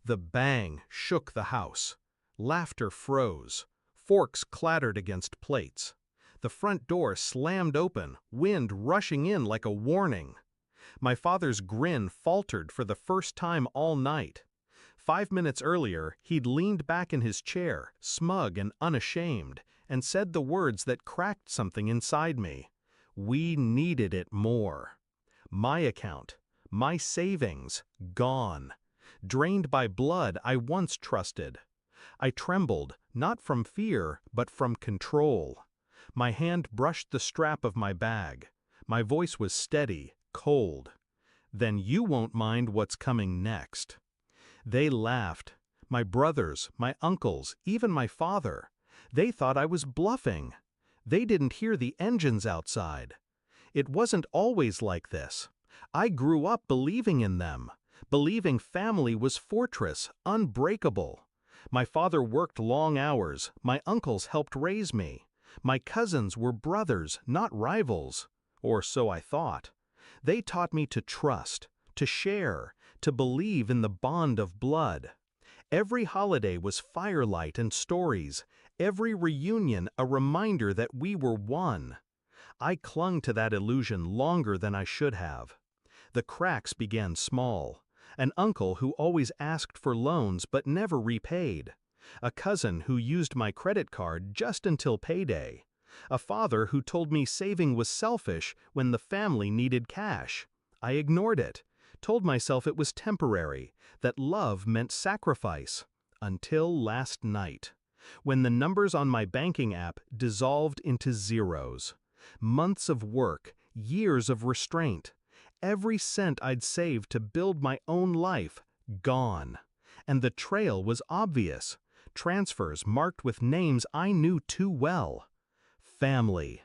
The bang shook the house. Laughter froze. Forks clattered against plates. The front door slammed open, wind rushing in like a warning. My father's grin faltered for the first time all night. 5 minutes earlier, he'd leaned back in his chair, smug and unashamed, and said the words that cracked something inside me. We needed it more. My account, my savings, gone. Drained by blood I once trusted. I trembled, not from fear, but from control. My hand brushed the strap of my bag. My voice was steady, cold. Then you won't mind what's coming next. They laughed. My brothers, my uncles, even my father. They thought I was bluffing. They didn't hear the engines outside. It wasn't always like this. I grew up believing in them, believing family was fortress, unbreakable. My father worked long hours, my uncles helped raise me. My cousins were brothers, not rivals. Or so I thought. They taught me to trust, to share, to believe in the bond of blood. Every holiday was firelight and stories, every reunion a reminder that we were one. I clung to that illusion longer than I should have. The cracks began small. An uncle who always asked for loans but never repaid. A cousin who used my credit card just until payday. A father who told me saving was selfish when the family needed cash. I ignored it, told myself it was temporary, that love meant sacrifice. Until last night, when the numbers on my banking app dissolved into zeros. Months of work, years of restraint. Every cent I'd saved to build my own life, gone. And the trail was obvious. Transfers marked with names I knew too well. Family.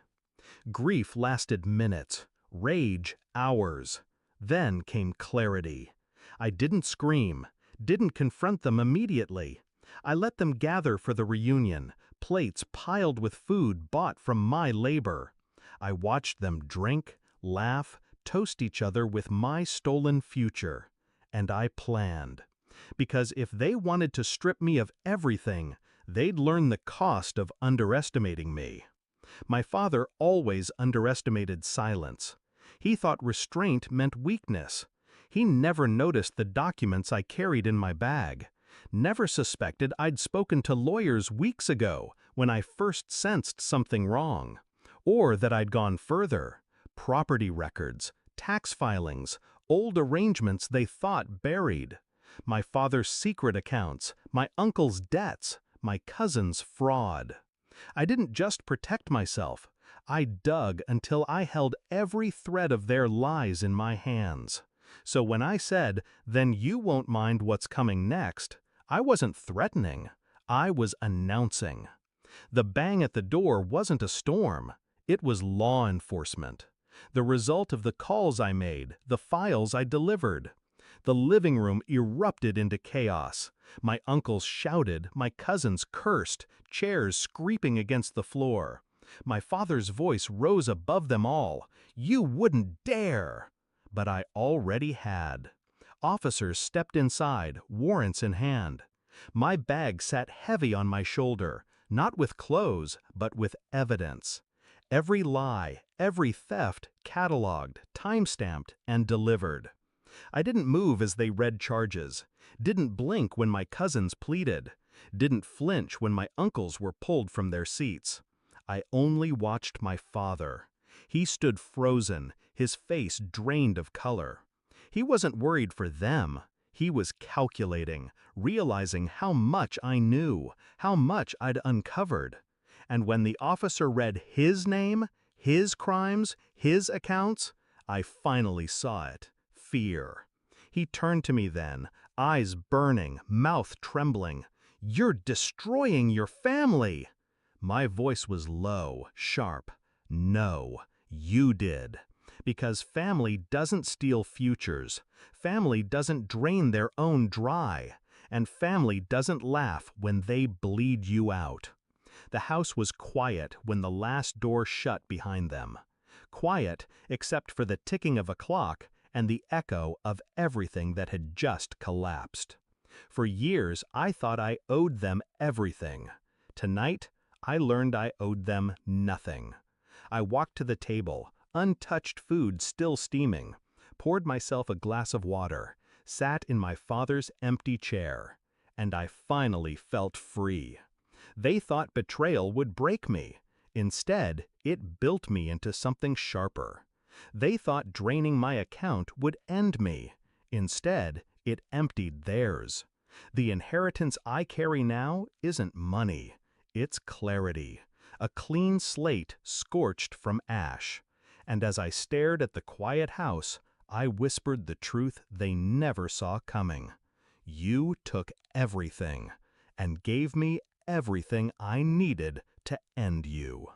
Grief lasted minutes, rage hours. Then came clarity. I didn't scream, didn't confront them immediately. I let them gather for the reunion, plates piled with food bought from my labor. I watched them drink, laugh, toast each other with my stolen future. And I planned. Because if they wanted to strip me of everything, they'd learn the cost of underestimating me. My father always underestimated silence. He thought restraint meant weakness. He never noticed the documents I carried in my bag. Never suspected I'd spoken to lawyers weeks ago when I first sensed something wrong. Or that I'd gone further. Property records, tax filings, old arrangements they thought buried. My father's secret accounts, my uncle's debts, my cousin's fraud. I didn't just protect myself. I dug until I held every thread of their lies in my hands. So when I said, "Then you won't mind what's coming next," I wasn't threatening. I was announcing. The bang at the door wasn't a storm. It was law enforcement. The result of the calls I made, the files I delivered. The living room erupted into chaos. My uncles shouted, my cousins cursed, chairs scraping against the floor. My father's voice rose above them all. "You wouldn't dare!" But I already had. Officers stepped inside, warrants in hand. My bag sat heavy on my shoulder, not with clothes, but with evidence. Every lie, every theft, cataloged, time-stamped, and delivered. I didn't move as they read charges, didn't blink when my cousins pleaded, didn't flinch when my uncles were pulled from their seats. I only watched my father. He stood frozen, his face drained of color. He wasn't worried for them. He was calculating, realizing how much I knew, how much I'd uncovered. And when the officer read his name, his crimes, his accounts, I finally saw it. Fear. He turned to me then, eyes burning, mouth trembling. "You're destroying your family!" My voice was low, sharp. "No, you did. Because family doesn't steal futures. Family doesn't drain their own dry. And family doesn't laugh when they bleed you out." The house was quiet when the last door shut behind them. Quiet except for the ticking of a clock and the echo of everything that had just collapsed. For years, I thought I owed them everything. Tonight, I learned I owed them nothing. I walked to the table, untouched food still steaming, poured myself a glass of water, sat in my father's empty chair, and I finally felt free. They thought betrayal would break me. Instead, it built me into something sharper. They thought draining my account would end me. Instead, it emptied theirs. The inheritance I carry now isn't money. It's clarity, a clean slate scorched from ash. And as I stared at the quiet house, I whispered the truth they never saw coming. You took everything, and gave me everything I needed to end you.